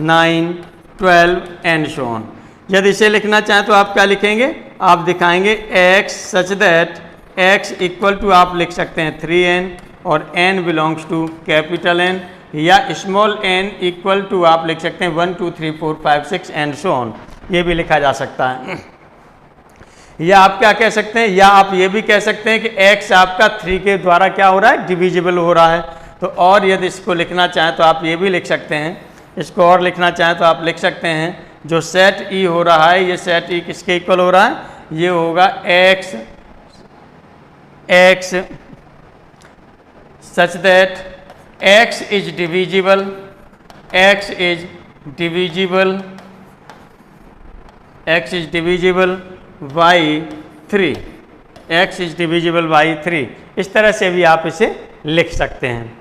9, 12 एंड सो ऑन। यदि इसे लिखना चाहें तो आप क्या लिखेंगे, आप दिखाएंगे x such that x equal to आप लिख सकते हैं 3n और n belongs to capital N, या स्मॉल n इक्वल टू आप लिख सकते हैं 1, 2, 3, 4, 5, 6 एंड सो ऑन, ये भी लिखा जा सकता है। या आप क्या कह सकते हैं, या आप ये भी कह सकते हैं कि x आपका 3 के द्वारा क्या हो रहा है, डिविजिबल हो रहा है। तो और यदि इसको लिखना चाहें तो आप ये भी लिख सकते हैं, इसको और लिखना चाहें तो आप लिख सकते हैं जो सेट E हो रहा है, ये सेट E किसके इक्वल हो रहा है, ये होगा x such that x is divisible by 3, x is divisible by 3, इस तरह से भी आप इसे लिख सकते हैं।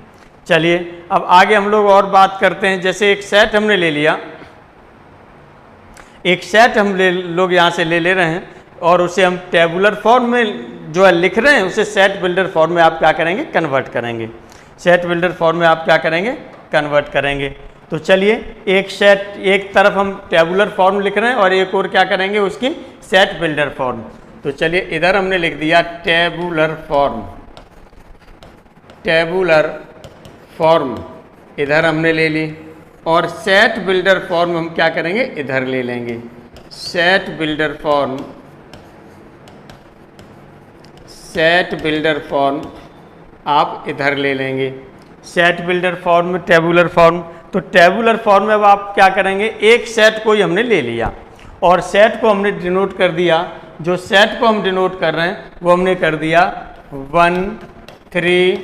चलिए अब आगे हम लोग और बात करते हैं। जैसे एक सेट हमने ले लिया, एक सेट हम लोग यहाँ से ले रहे हैं और उसे हम टेबुलर फॉर्म में जो है लिख रहे हैं, उसे सेट बिल्डर फॉर्म में आप क्या करेंगे, कन्वर्ट करेंगे। सेट बिल्डर फॉर्म में आप क्या करेंगे, कन्वर्ट करेंगे। तो चलिए एक सेट, एक तरफ हम टेबुलर फॉर्म लिख रहे हैं और एक और क्या करेंगे, उसकी सेट बिल्डर फॉर्म। तो चलिए इधर हमने लिख दिया टेबुलर फॉर्म इधर हमने ले ली, और सेट बिल्डर फॉर्म हम क्या करेंगे, इधर ले लेंगे। Set builder form set builder form आप इधर ले लेंगे। सेट बिल्डर फॉर्म में टेबुलर फॉर्म, तो टेबुलर फॉर्म में अब आप क्या करेंगे, एक सेट को ही हमने ले लिया और सेट को हमने डिनोट कर दिया। जो सेट को हम डिनोट कर रहे हैं वो हमने कर दिया 1 3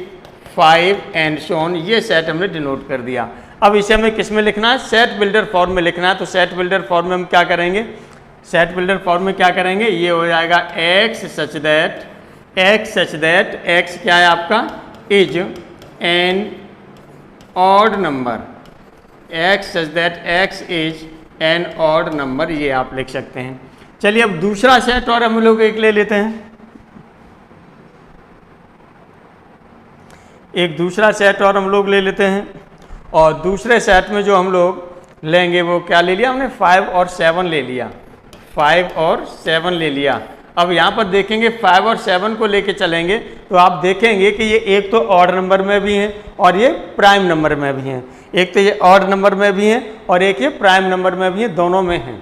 5 एंड सो ऑन, ये सेट हमने डिनोट कर दिया। अब इसे हमें किस में लिखना है, सेट बिल्डर फॉर्म में लिखना है। तो सेट बिल्डर फॉर्म में हम क्या करेंगे, सेट बिल्डर फॉर्म में क्या करेंगे, ये हो जाएगा x सच दैट x क्या है आपका, is an odd number, x such that x is an odd number, ये आप लिख सकते हैं। चलिए अब दूसरा सेट और हम लोग एक ले लेते हैं। एक दूसरा सेट और हम लोग ले लेते हैं और दूसरे सेट में जो हम लोग लेंगे वो क्या ले लिया हमने, 5 और 7 ले लिया, 5 और 7 ले लिया। अब यहाँ पर देखेंगे 5 और 7 को लेके चलेंगे तो आप देखेंगे कि ये एक तो ऑड नंबर में भी हैं और ये प्राइम नंबर में भी हैं। एक तो ये ऑड नंबर में भी हैं और एक ये प्राइम नंबर में भी हैं, दोनों में हैं।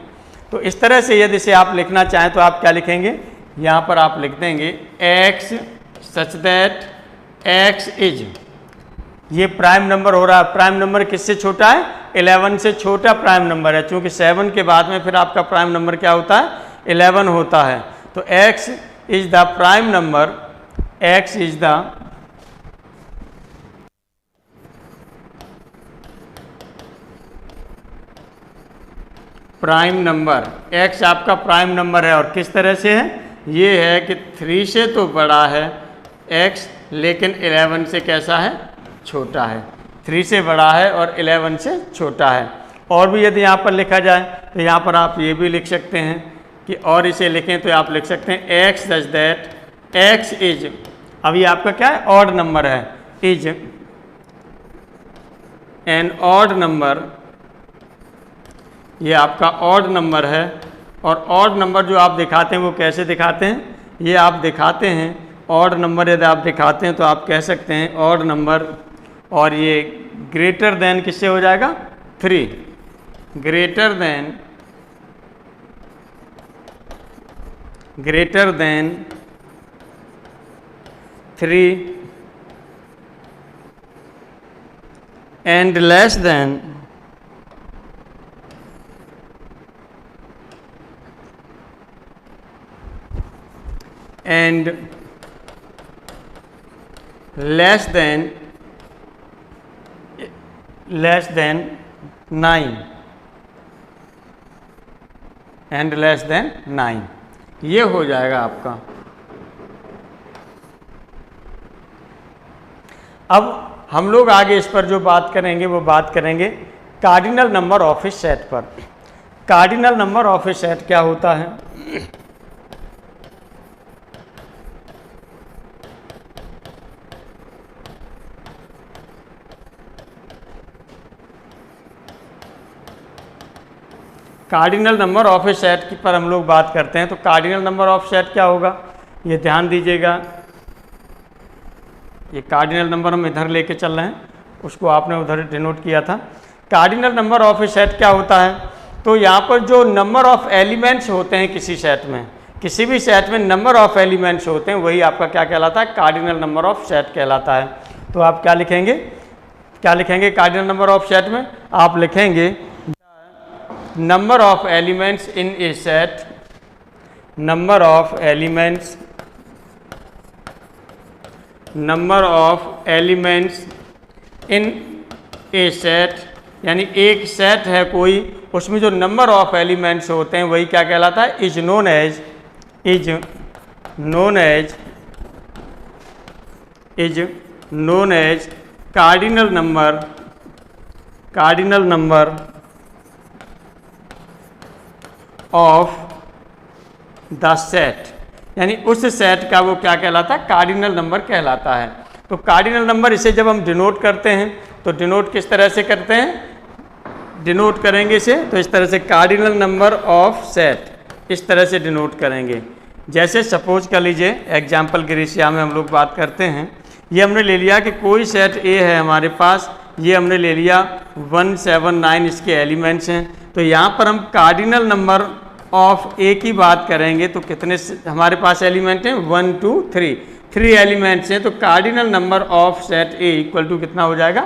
तो इस तरह से यदि इसे आप लिखना चाहें तो आप क्या लिखेंगे, यहाँ पर आप लिख देंगे x such that x is, ये प्राइम नंबर हो रहा है। प्राइम नंबर किससे छोटा है, 11 से छोटा प्राइम नंबर है, क्योंकि 7 के बाद में फिर आपका प्राइम नंबर क्या होता है, 11 होता है। तो x is the prime number, x is the prime number, x आपका प्राइम नंबर है और किस तरह से है, ये है कि 3 से तो बड़ा है x लेकिन 11 से कैसा है, छोटा है। 3 से बड़ा है और 11 से छोटा है। और भी यदि यहाँ पर लिखा जाए तो यहाँ पर आप ये भी लिख सकते हैं कि, और इसे लिखें तो आप लिख सकते हैं x such that x is, अभी आपका क्या है, ऑड नंबर है, इज एन ऑड नंबर, ये आपका ऑड नंबर है। और ऑड नंबर जो आप दिखाते हैं वो कैसे दिखाते हैं, ये आप दिखाते हैं ऑड नंबर यदि आप दिखाते हैं तो आप कह सकते हैं ऑड नंबर, और ये ग्रेटर देन किससे हो जाएगा, 3, greater than 3 and less than and less than 9 and less than 9, ये हो जाएगा आपका। अब हम लोग आगे इस पर जो बात करेंगे वो बात करेंगे cardinal number of a set पर। Cardinal number of a set क्या होता है, cardinal number of a set पर हम लोग बात करते हैं। तो कार्डिनल नंबर ऑफ सेट क्या होगा, ये ध्यान दीजिएगा, ये कार्डिनल नंबर हम इधर लेके चल रहे हैं, उसको आपने उधर डिनोट किया था। Cardinal number of a set क्या होता है, तो यहाँ पर जो नंबर ऑफ एलिमेंट्स होते हैं किसी सेट में, किसी भी सेट में नंबर ऑफ एलिमेंट्स होते हैं, वही आपका क्या कहलाता है, कार्डिनल नंबर ऑफ सेट कहलाता है। तो आप क्या लिखेंगे, कार्डिनल नंबर ऑफ सेट में आप लिखेंगे number of elements in a set, number of elements in a set, यानी एक सेट है कोई, उसमें जो नंबर ऑफ एलिमेंट्स होते हैं वही क्या कहलाता है, is known as cardinal number of the set, यानी उस सेट का वो क्या कहलाता है, कार्डिनल नंबर कहलाता है। तो कार्डिनल नंबर इसे जब हम डिनोट करते हैं तो डिनोट किस तरह से करते हैं, डिनोट करेंगे इसे तो इस तरह से, कार्डिनल नंबर ऑफ सेट, इस तरह से डिनोट करेंगे। जैसे सपोज कर लीजिए एग्जाम्पल ग्रीसिया में हम लोग बात करते हैं, ये हमने ले लिया कि कोई सेट ए है हमारे पास, ये हमने ले लिया 1 7 9 इसके एलिमेंट्स हैं। तो यहाँ पर हम कार्डिनल नंबर ऑफ ए की बात करेंगे तो कितने हमारे पास एलिमेंट हैं, 1 2 3, 3 एलिमेंट्स हैं, तो cardinal number of set A equal to कितना हो जाएगा,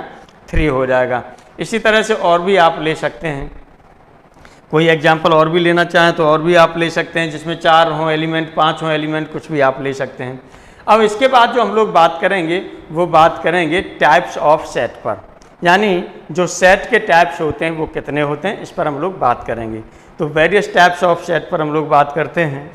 3 हो जाएगा। इसी तरह से और भी आप ले सकते हैं, कोई एग्जाम्पल और भी लेना चाहें तो और भी आप ले सकते हैं, जिसमें 4 हों एलिमेंट, 5 हों एलिमेंट, कुछ भी आप ले सकते हैं। अब इसके बाद जो हम लोग बात करेंगे वो बात करेंगे टाइप्स ऑफ सेट पर, यानी जो सेट के टाइप्स होते हैं वो कितने होते हैं, इस पर हम लोग बात करेंगे। तो वेरियस टाइप्स ऑफ सेट पर हम लोग बात करते हैं।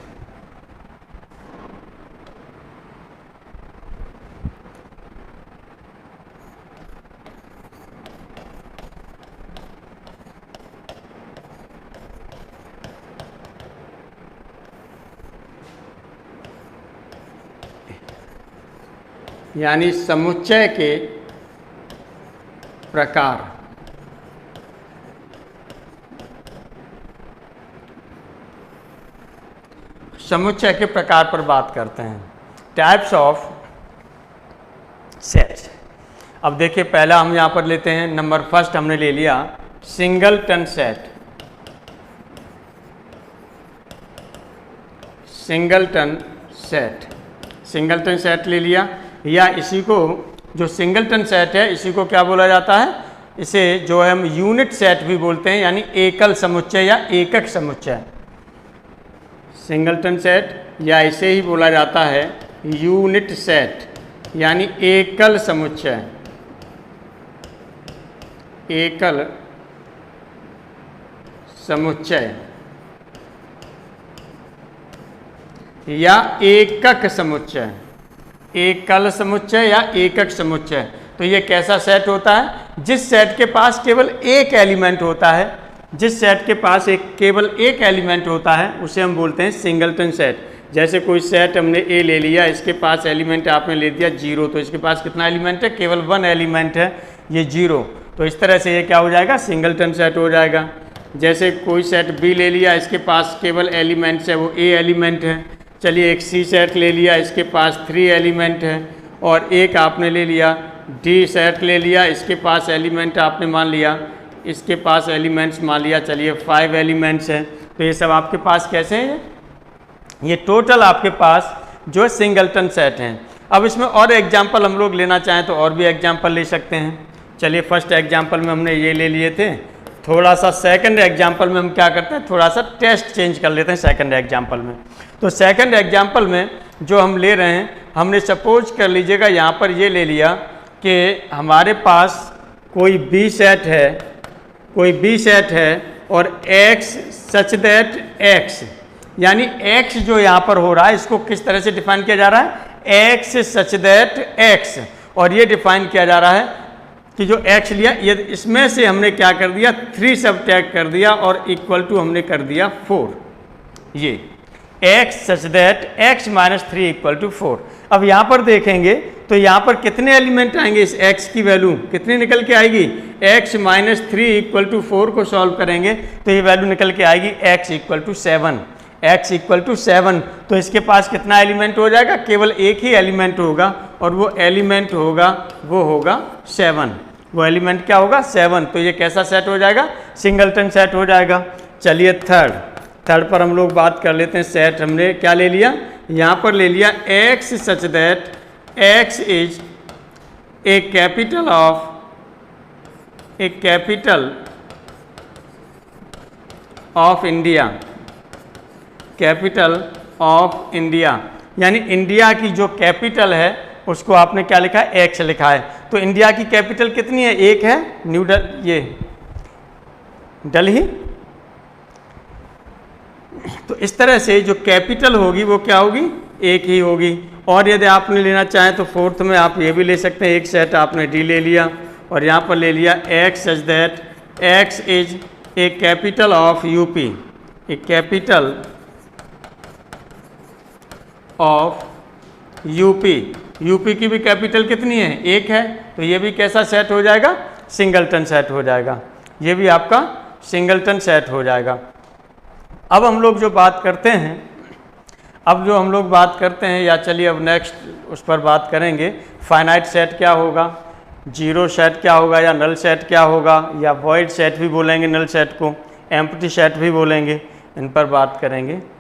यानी समुच्चय के प्रकार। समुच्चय के प्रकार पर बात करते हैं, टाइप्स ऑफ सेट। अब देखिए पहला हम यहाँ पर लेते हैं, नंबर फर्स्ट हमने ले लिया singleton set. Singleton set, singleton set ले लिया, या इसी को जो सिंगलटन सेट है इसी को क्या बोला जाता है, इसे जो हम यूनिट सेट भी बोलते हैं, यानी एकल समुच्चय या एकक समुच्चय। सिंगलटन सेट या इसे ही बोला जाता है यूनिट सेट, यानी एकल समुच्चय, एकल समुच्चय या एकक समुच्चय, एकल समुच्चय या एकक समुच्चय। तो ये कैसा सेट होता है, जिस सेट के पास केवल एक एलिमेंट होता है, जिस सेट के पास केवल एक एलिमेंट होता है उसे हम बोलते हैं सिंगलटन सेट। जैसे कोई सेट हमने ए ले लिया, इसके पास एलिमेंट आपने ले दिया 0, तो इसके पास कितना एलिमेंट है, केवल 1 एलिमेंट है, ये 0। तो इस तरह से ये क्या हो जाएगा, सिंगलटन सेट हो जाएगा। जैसे कोई सेट बी ले लिया, इसके पास केवल एलिमेंट्स है, वो ए एलिमेंट है। चलिए एक सी सेट ले लिया, इसके पास 3 एलिमेंट है, और एक आपने ले लिया डी सेट ले लिया, इसके पास एलिमेंट आपने मान लिया, इसके पास एलिमेंट्स मान लिया चलिए 5 एलिमेंट्स हैं। तो ये सब आपके पास कैसे हैं, ये टोटल आपके पास जो सिंगलटन सेट हैं। अब इसमें और एग्जाम्पल हम लोग लेना चाहें तो और भी एग्जाम्पल ले सकते हैं। चलिए फर्स्ट एग्जाम्पल में हमने ये ले लिए थे, थोड़ा सा सेकंड एग्जाम्पल में हम क्या करते हैं, थोड़ा सा टेस्ट चेंज कर लेते हैं सेकंड एग्जाम्पल में। तो सेकंड एग्जाम्पल में जो हम ले रहे हैं, हमने सपोज कर लीजिएगा यहाँ पर ये ले लिया कि हमारे पास कोई बी सेट है, कोई बी सेट है और x सच दैट x, यानी x जो यहाँ पर हो रहा है इसको किस तरह से डिफाइन किया जा रहा है, x सच दैट x, और ये डिफाइन किया जा रहा है कि जो x लिया ये इसमें से हमने क्या कर दिया 3 सबट्रैक्ट कर दिया और इक्वल टू हमने कर दिया 4। ये x such that x minus 3 equal to 4। अब यहाँ पर देखेंगे तो यहाँ पर कितने एलिमेंट आएंगे, इस x की वैल्यू कितनी निकल के आएगी, x माइनस 3 इक्वल टू 4 को सॉल्व करेंगे तो ये वैल्यू निकल के आएगी x equal to 7, x equal to 7। तो इसके पास कितना एलिमेंट हो जाएगा, केवल एक ही एलिमेंट होगा और वो एलिमेंट होगा वो होगा 7। वो एलिमेंट क्या होगा, 7। तो ये कैसा सेट हो जाएगा, सिंगलटन सेट हो जाएगा। चलिए थर्ड पर हम लोग बात कर लेते हैं। सेट हमने क्या ले लिया, यहाँ पर ले लिया x such that x is a capital of India, capital of India, यानी इंडिया की जो कैपिटल है उसको आपने क्या लिखा है, x लिखा है। तो इंडिया की कैपिटल कितनी है, एक है, न्यू ये दिल्ली। तो इस तरह से जो कैपिटल होगी वो क्या होगी, एक ही होगी। और यदि आपने लेना चाहें तो फोर्थ में आप ये भी ले सकते हैं, एक सेट आपने डी ले लिया और यहाँ पर ले लिया x such that x is a capital of UP, A capital of UP. UP की भी कैपिटल कितनी है, एक है। तो ये भी कैसा सेट हो जाएगा, सिंगलटन सेट हो जाएगा। ये भी आपका सिंगलटन सेट हो जाएगा। अब हम लोग जो बात करते हैं, या चलिए अब नेक्स्ट उस पर बात करेंगे, फाइनाइट सेट क्या होगा, जीरो सेट क्या होगा, या नल सेट क्या होगा, या वॉइड सेट भी बोलेंगे नल सेट को, एम्प्टी सेट भी बोलेंगे, इन पर बात करेंगे।